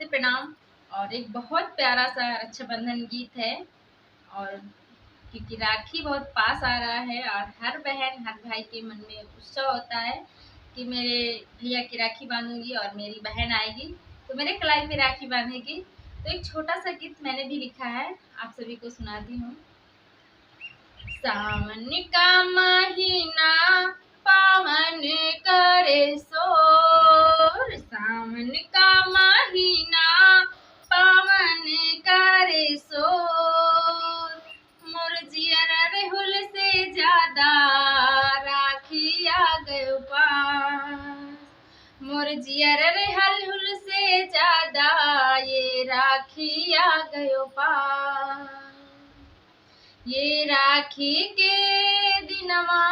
नमस्ते प्रणाम। और एक बहुत प्यारा सा रक्षाबंधन गीत है। और क्योंकि राखी बहुत पास आ रहा है और हर बहन हर भाई के मन में उत्सव होता है कि मेरे भैया की राखी बांधूंगी और मेरी बहन आएगी तो मेरे कलाई पे राखी बांधेगी। तो एक छोटा सा गीत मैंने भी लिखा है, आप सभी को सुनाती हूँ। सावन का महीना पावन करे सोर, सावन का महीना पावन करे सोर, मोर जियर रेहुल से ज्यादा राखी आ गयो पास, मोर जियर रेहुल से ज्यादा ये राखी आ गयो पास। ये राखी के दिनवा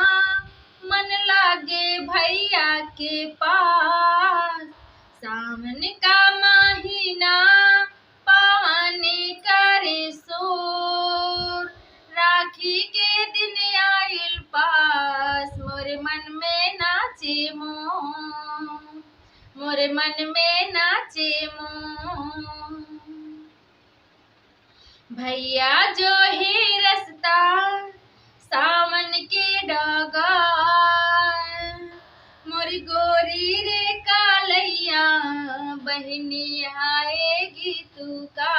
मन लागे भैया के पास, सावन का महीना पावन करे सोर, राखी के दिन आइल पास, मोरे मन में नाचे मोर, मोरे मन में नाचे मोर। भैया जो है रास्ता सावन के डगर, मोरी गोरी रे कालैया बहनी आएगी तू का,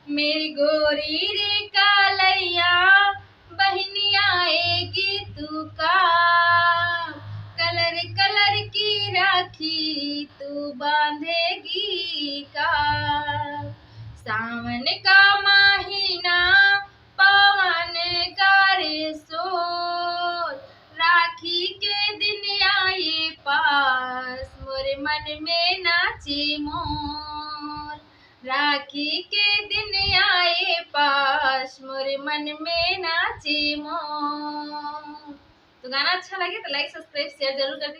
मेरी गोरी रे कालैया बहनी आएगी तू का, कलर कलर की राखी तू बांधेगी का। सावन का महीना पावन करे सोर, राखी के दिन आए पास, मोरे मन में नाचे मोर, राखी के दिन आए पास, मोरे मन में नाचे मोर। तो गाना अच्छा लगे तो लाइक सब्सक्राइब शेयर जरूर कर दीजिए।